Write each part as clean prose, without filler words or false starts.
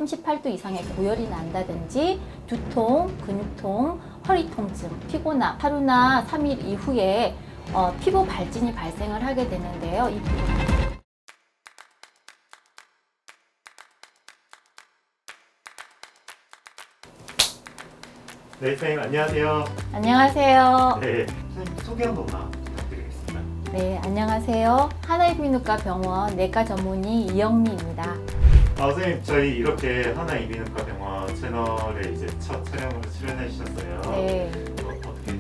38도 이상의 고열이 난다든지 두통, 근육통, 허리 통증, 피곤함, 하루나 3일 이후에 피부 발진이 발생을 하게 되는데요. 네, 선생님 안녕하세요. 안녕하세요. 네, 선생님 소개 한 번만 부탁드리겠습니다. 네, 안녕하세요. 하나이비인후과 병원 내과 전문의 이영미입니다. 선생님 저희 이렇게 하나이비인후과 병원 채널에 이제 첫 촬영으로 출연해 주셨어요. 네. 어떻게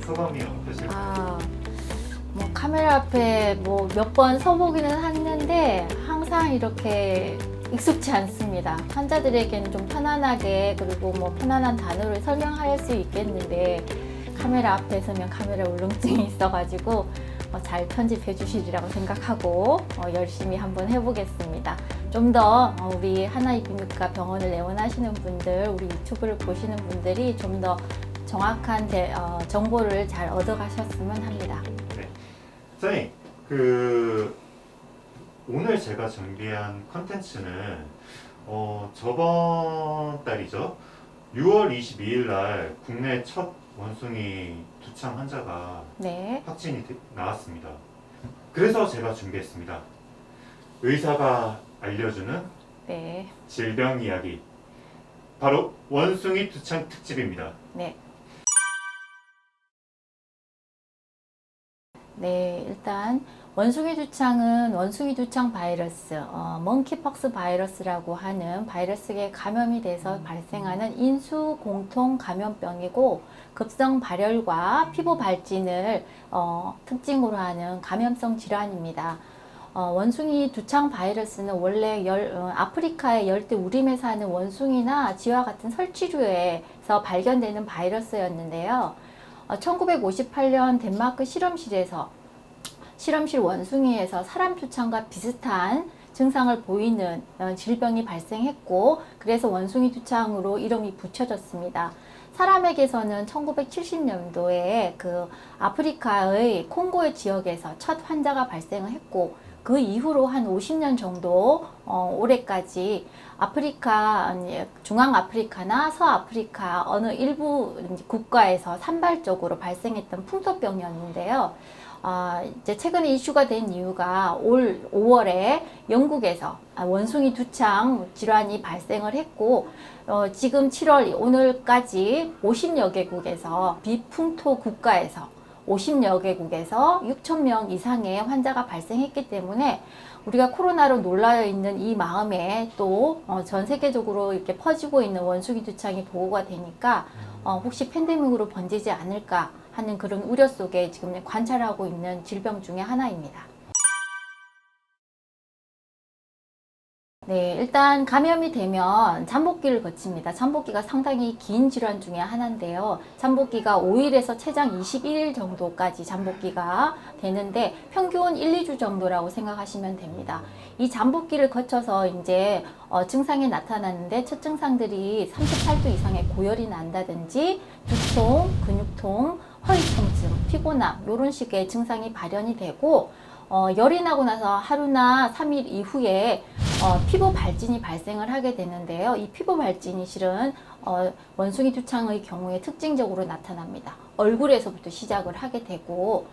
소감이 어떠실까요? 뭐 카메라 앞에 뭐 몇 번 서보기는 했는데 항상 이렇게 익숙치 않습니다. 환자들에게는 좀 편안하게 그리고 뭐 편안한 단어를 설명할 수 있겠는데 카메라 앞에 서면 카메라 울렁증이 있어가지고 잘 편집해 주시리라고 생각하고 열심히 한번 해보겠습니다. 좀 더 우리 하나이비인후과 병원을 애원하시는 분들, 우리 유튜브를 보시는 분들이 좀 더 정확한 정보를 잘 얻어가셨으면 합니다. 네, 선생님 오늘 제가 준비한 컨텐츠는 저번 달이죠. 6월 22일 날 국내 첫 원숭이 두창 환자가 네. 확진이 나왔습니다. 그래서 제가 준비했습니다. 의사가 알려주는 네. 질병 이야기, 바로 원숭이 두창 특집입니다. 네. 네, 일단 원숭이 두창은 원숭이 두창 바이러스, 멍키퍽스 바이러스라고 하는 바이러스에 감염이 돼서 발생하는 인수 공통 감염병이고 급성 발열과 피부 발진을 특징으로 하는 감염성 질환입니다. 원숭이 두창 바이러스는 원래 아프리카의 열대 우림에 사는 원숭이나 쥐와 같은 설치류에서 발견되는 바이러스였는데요. 1958년 덴마크 실험실 원숭이에서 사람 두창과 비슷한 증상을 보이는 질병이 발생했고 그래서 원숭이 두창으로 이름이 붙여졌습니다. 사람에게서는 1970년도에 그 아프리카의 콩고의 지역에서 첫 환자가 발생을 했고 그 이후로 한 50년 정도 올해까지 아프리카, 중앙아프리카나 서아프리카 어느 일부 국가에서 산발적으로 발생했던 풍토병이었는데요. 이제 최근에 이슈가 된 이유가 올 5월에 영국에서 원숭이 두창 질환이 발생을 했고 지금 7월 오늘까지 50여 개국에서 비풍토 국가에서 50여 개국에서 6,000명 이상의 환자가 발생했기 때문에 우리가 코로나로 놀라여 있는 이 마음에 또 전 세계적으로 이렇게 퍼지고 있는 원숭이 두창이 보고가 되니까 혹시 팬데믹으로 번지지 않을까 하는 그런 우려 속에 지금 관찰하고 있는 질병 중에 하나입니다. 네, 일단 감염이 되면 잠복기를 거칩니다. 잠복기가 상당히 긴 질환 중에 하나인데요. 잠복기가 5일에서 최장 21일 정도까지 잠복기가 되는데 평균 1, 2주 정도라고 생각하시면 됩니다. 이 잠복기를 거쳐서 이제 증상이 나타나는데 첫 증상들이 38도 이상의 고열이 난다든지 두통, 근육통, 허리 통증, 피곤함 이런 식의 증상이 발현이 되고 열이 나고 나서 하루나 3일 이후에 피부 발진이 발생을 하게 되는데요. 이 피부 발진이 실은 원숭이 두창의 경우에 특징적으로 나타납니다. 얼굴에서부터 시작을 하게 되고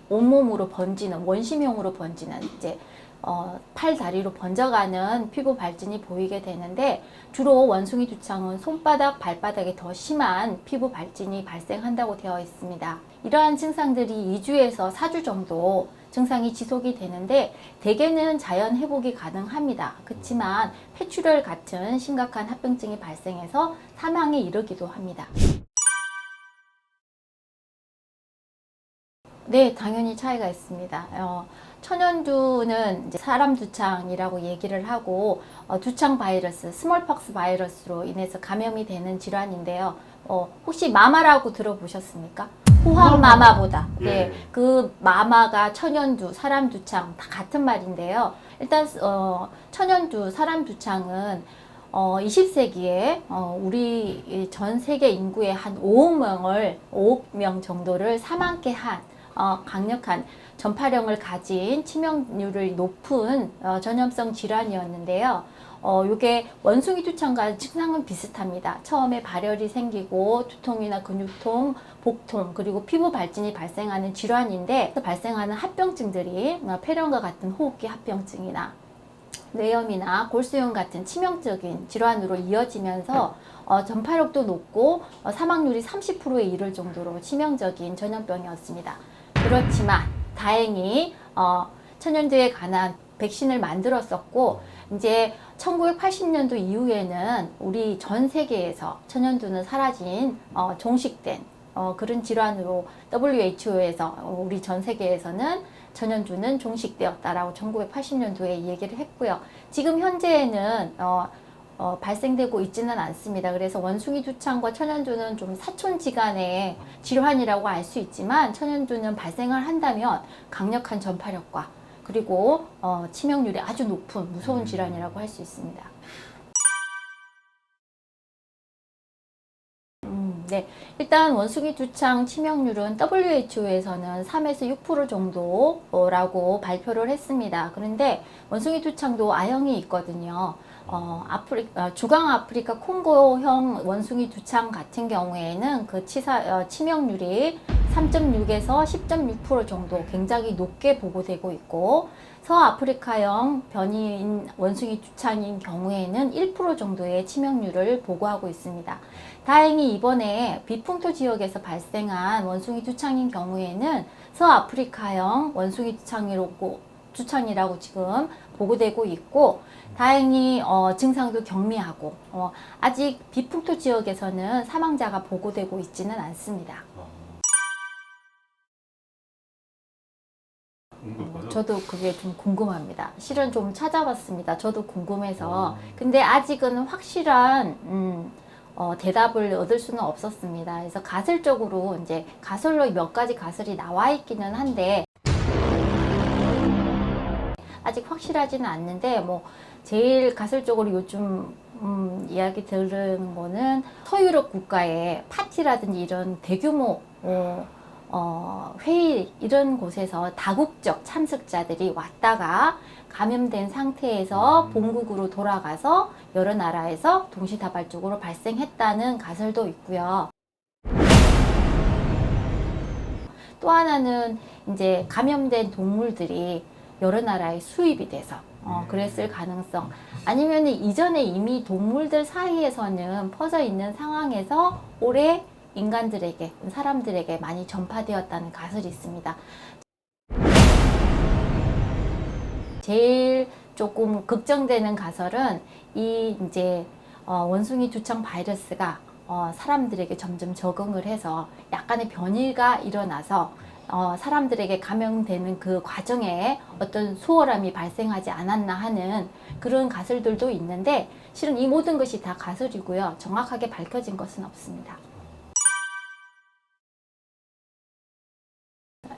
온몸으로 번지는 원심형으로 번지는 이제 팔, 다리로 번져가는 피부 발진이 보이게 되는데 주로 원숭이 두창은 손바닥, 발바닥에 더 심한 피부 발진이 발생한다고 되어 있습니다. 이러한 증상들이 2주에서 4주 정도 증상이 지속이 되는데 대개는 자연 회복이 가능합니다. 그렇지만 폐출혈 같은 심각한 합병증이 발생해서 사망에 이르기도 합니다. 네, 당연히 차이가 있습니다. 천연두는 이제 사람 두창이라고 얘기를 하고 두창 바이러스, 스몰퍽스 바이러스로 인해서 감염이 되는 질환인데요. 혹시 마마라고 들어보셨습니까? 호환마마보다. 예. 네, 그 마마가 천연두, 사람 두창 다 같은 말인데요. 일단 천연두, 사람 두창은 20세기에 우리 전 세계 인구의 한 5억 명 정도를 사망케 한 강력한 전파력을 가진 치명률을 높은 전염성 질환이었는데요. 요게 원숭이 두창과 증상은 비슷합니다. 처음에 발열이 생기고 두통이나 근육통, 복통, 그리고 피부 발진이 발생하는 질환인데 발생하는 합병증들이 폐렴과 같은 호흡기 합병증이나 뇌염이나 골수염 같은 치명적인 질환으로 이어지면서 전파력도 높고 사망률이 30%에 이를 정도로 치명적인 전염병이었습니다. 그렇지만 다행히 천연두에 관한 백신을 만들었었고 이제 1980년도 이후에는 우리 전 세계에서 천연두는 사라진 종식된 그런 질환으로 WHO에서 우리 전 세계에서는 천연두는 종식되었다라고 1980년도에 얘기를 했고요. 지금 현재에는 발생되고 있지는 않습니다. 그래서 원숭이 두창과 천연두는 좀 사촌지간의 질환이라고 알 수 있지만 천연두는 발생을 한다면 강력한 전파력과 그리고 치명률이 아주 높은 무서운 질환이라고 할 수 있습니다. 네, 일단 원숭이 두창 치명률은 WHO에서는 3에서 6% 정도라고 발표를 했습니다. 그런데 원숭이 두창도 A형이 있거든요. 주강 아프리카 콩고형 원숭이 두창 같은 경우에는 그 치명률이 3.6에서 10.6% 정도 굉장히 높게 보고되고 있고 서아프리카형 변이인 원숭이 두창인 경우에는 1% 정도의 치명률을 보고하고 있습니다. 다행히 이번에 비풍토 지역에서 발생한 원숭이 두창인 경우에는 서아프리카형 원숭이 두창이라고 지금 보고되고 있고 다행히 증상도 경미하고 아직 비풍토 지역에서는 사망자가 보고되고 있지는 않습니다. 저도 그게 좀 궁금합니다. 실은 좀 찾아봤습니다. 저도 궁금해서. 근데 아직은 확실한 대답을 얻을 수는 없었습니다. 그래서 가설적으로 이제 가설로 몇 가지 가설이 나와 있기는 한데 아직 확실하지는 않는데 뭐 제일 가설적으로 요즘 이야기 들은 거는 서유럽 국가의 파티라든지 이런 대규모 회의 이런 곳에서 다국적 참석자들이 왔다가 감염된 상태에서 본국으로 돌아가서 여러 나라에서 동시다발적으로 발생했다는 가설도 있고요. 또 하나는 이제 감염된 동물들이 여러 나라에 수입이 돼서 그랬을 가능성 아니면 이전에 이미 동물들 사이에서는 퍼져 있는 상황에서 올해 인간들에게 사람들에게 많이 전파되었다는 가설이 있습니다. 제일 조금 걱정되는 가설은 이 이제 원숭이 두창 바이러스가 사람들에게 점점 적응을 해서 약간의 변이가 일어나서 사람들에게 감염되는 그 과정에 어떤 수월함이 발생하지 않았나 하는 그런 가설들도 있는데 실은 이 모든 것이 다 가설이고요. 정확하게 밝혀진 것은 없습니다.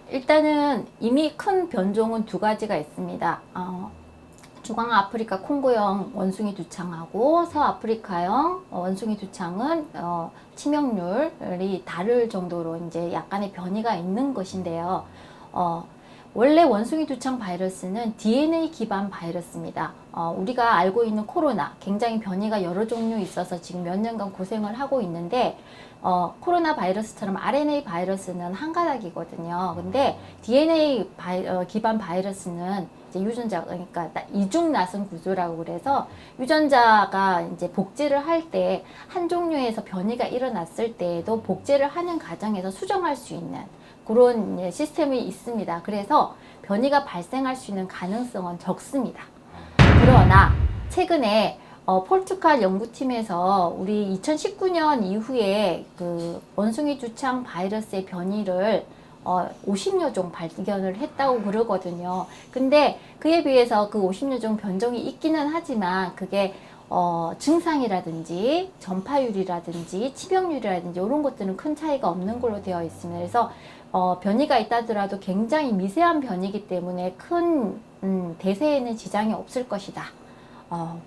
일단은 이미 큰 변종은 두 가지가 있습니다. 주강 아프리카 콩고형 원숭이 두창하고 서아프리카형 원숭이 두창은 치명률이 다를 정도로 이제 약간의 변이가 있는 것인데요. 원래 원숭이 두창 바이러스는 DNA 기반 바이러스입니다. 우리가 알고 있는 코로나 굉장히 변이가 여러 종류 있어서 지금 몇 년간 고생을 하고 있는데 코로나 바이러스처럼 RNA 바이러스는 한 가닥이거든요. 근데 DNA 기반 바이러스는 이제 유전자, 그러니까 이중 나선 구조라고 그래서 유전자가 이제 복제를 할 때 한 종류에서 변이가 일어났을 때에도 복제를 하는 과정에서 수정할 수 있는 그런 시스템이 있습니다. 그래서 변이가 발생할 수 있는 가능성은 적습니다. 그러나 최근에 포르투갈 연구팀에서 우리 2019년 이후에 그 원숭이 두창 바이러스의 변이를 50여 종 발견을 했다고 그러거든요. 근데 그에 비해서 그 50여 종 변종이 있기는 하지만 그게 증상이라든지 전파율이라든지 치명률이라든지 이런 것들은 큰 차이가 없는 걸로 되어 있습니다. 그래서 변이가 있다더라도 굉장히 미세한 변이기 때문에 큰 대세에는 지장이 없을 것이다.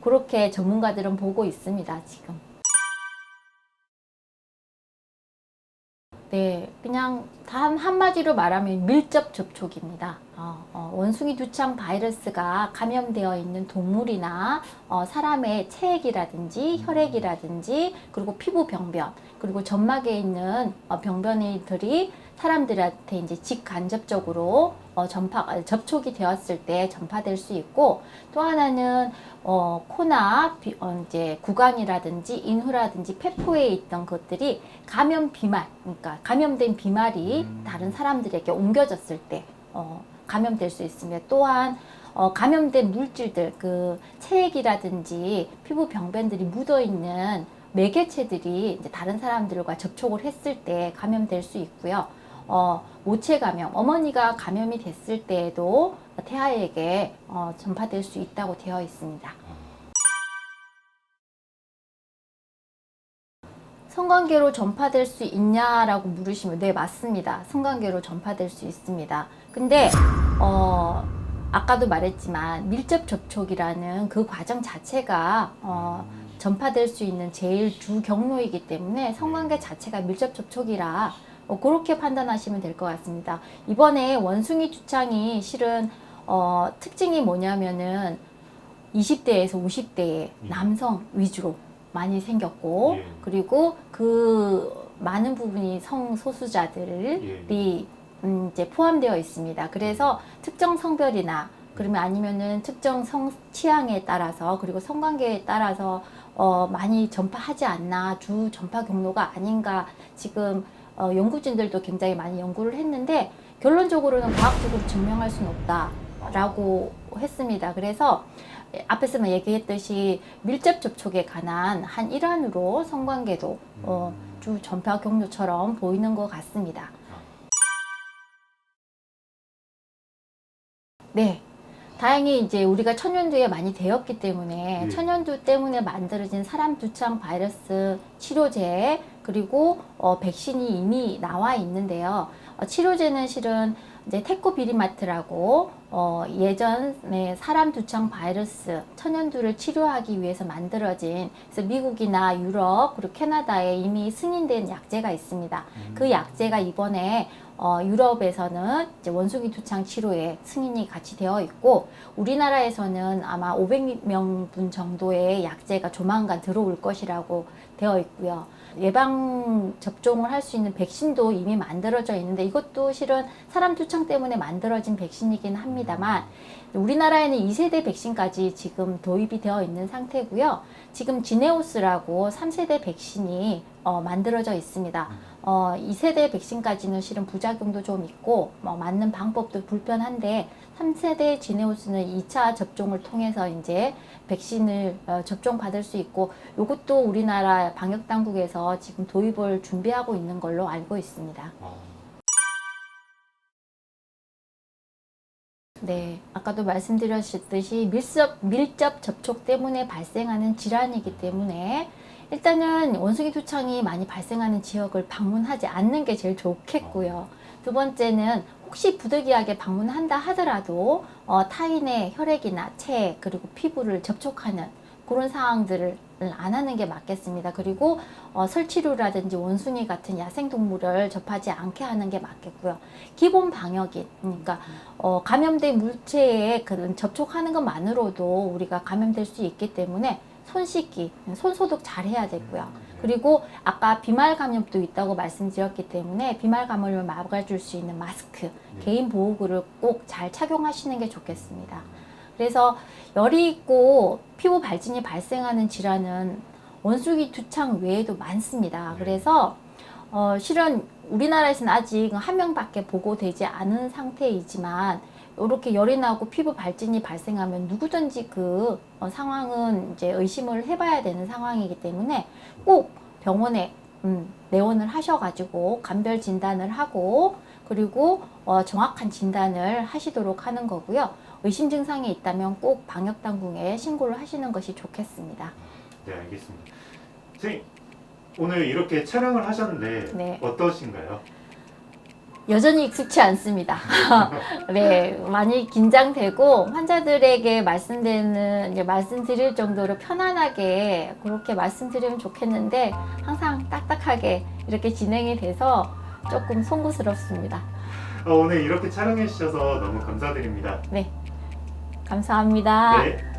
그렇게 전문가들은 보고 있습니다, 지금. 네, 그냥 단 한마디로 말하면 밀접 접촉입니다. 원숭이 두창 바이러스가 감염되어 있는 동물이나 사람의 체액이라든지 혈액이라든지 그리고 피부 병변 그리고 점막에 있는 병변이들이 사람들한테 이제 직간접적으로 접촉이 되었을 때 전파될 수 있고, 또 하나는 코나 이제 구강이라든지 인후라든지 폐포에 있던 것들이 감염 비말, 그러니까 감염된 비말이 다른 사람들에게 옮겨졌을 때 감염될 수 있으며, 또한 감염된 물질들, 그 체액이라든지 피부 병변들이 묻어 있는 매개체들이 이제 다른 사람들과 접촉을 했을 때 감염될 수 있고요. 모체 감염, 어머니가 감염이 됐을 때에도 태아에게 전파될 수 있다고 되어 있습니다. 성관계로 전파될 수 있냐라고 물으시면 네, 맞습니다. 성관계로 전파될 수 있습니다. 근데 아까도 말했지만 밀접 접촉이라는 그 과정 자체가 전파될 수 있는 제일 주 경로이기 때문에 성관계 자체가 밀접 접촉이라 그렇게 판단하시면 될 것 같습니다. 이번에 원숭이 두창이 실은 특징이 뭐냐면은 20대에서 50대의 남성 위주로 많이 생겼고, 그리고 그 많은 부분이 성소수자들이 이제 포함되어 있습니다. 그래서 특정 성별이나 그러면 아니면은 특정 성 취향에 따라서 그리고 성관계에 따라서 많이 전파하지 않나, 주 전파 경로가 아닌가, 지금 연구진들도 굉장히 많이 연구를 했는데 결론적으로는 과학적으로 증명할 수는 없다라고 했습니다. 그래서 앞에서 얘기했듯이 밀접 접촉에 관한 한 일환으로 성관계도 주 전파 경로처럼 보이는 것 같습니다. 네. 다행히 이제 우리가 천연두에 많이 되었기 때문에 천연두 때문에 만들어진 사람 두창 바이러스 치료제 그리고 백신이 이미 나와 있는데요. 치료제는 실은 이제 테코비리마트라고 예전에 사람 두창 바이러스 천연두를 치료하기 위해서 만들어진, 그래서 미국이나 유럽 그리고 캐나다에 이미 승인된 약제가 있습니다. 그 약제가 이번에 유럽에서는 이제 원숭이 두창 치료에 승인이 같이 되어 있고, 우리나라에서는 아마 500명분 정도의 약제가 조만간 들어올 것이라고 되어 있고요. 예방 접종을 할 수 있는 백신도 이미 만들어져 있는데 이것도 실은 사람 두창 때문에 만들어진 백신이긴 합니다만, 우리나라에는 2세대 백신까지 지금 도입이 되어 있는 상태고요. 지금 지네오스라고 3세대 백신이 만들어져 있습니다. 2세대 백신까지는 실은 부작용도 좀 있고 맞는 방법도 불편한데, 3세대 지네오스는 2차 접종을 통해서 이제 백신을 접종받을 수 있고, 이것도 우리나라 방역 당국에서 지금 도입을 준비하고 있는 걸로 알고 있습니다. 네, 아까도 말씀드렸듯이 밀접 접촉 때문에 발생하는 질환이기 때문에 일단은 원숭이 두창이 많이 발생하는 지역을 방문하지 않는 게 제일 좋겠고요. 두 번째는 혹시 부득이하게 방문한다 하더라도 타인의 혈액이나 체 그리고 피부를 접촉하는 그런 상황들을 안 하는 게 맞겠습니다. 그리고 설치류라든지 원숭이 같은 야생동물을 접하지 않게 하는 게 맞겠고요. 기본 방역인, 그러니까 감염된 물체에 그런 접촉하는 것만으로도 우리가 감염될 수 있기 때문에 손 씻기, 손 소독 잘 해야 되고요. 그리고 아까 비말 감염도 있다고 말씀드렸기 때문에 비말 감염을 막아줄 수 있는 마스크, 개인 보호구를 꼭 잘 착용하시는 게 좋겠습니다. 그래서 열이 있고 피부 발진이 발생하는 질환은 원숭이 두창 외에도 많습니다. 그래서 실은 우리나라에서는 아직 한 명밖에 보고되지 않은 상태이지만, 이렇게 열이 나고 피부 발진이 발생하면 누구든지 그 상황은 이제 의심을 해봐야 되는 상황이기 때문에 꼭 병원에 내원을 하셔가지고 감별 진단을 하고, 그리고 정확한 진단을 하시도록 하는 거고요. 의심 증상이 있다면 꼭 방역 당국에 신고를 하시는 것이 좋겠습니다. 네, 알겠습니다. 선생님, 오늘 이렇게 촬영을 하셨는데 네. 어떠신가요? 여전히 익숙치 않습니다. 네, 많이 긴장되고 환자들에게 말씀드릴 정도로 편안하게 그렇게 말씀드리면 좋겠는데 항상 딱딱하게 이렇게 진행이 돼서 조금 송구스럽습니다. 오늘 이렇게 촬영해 주셔서 너무 감사드립니다. 네, 감사합니다. 네.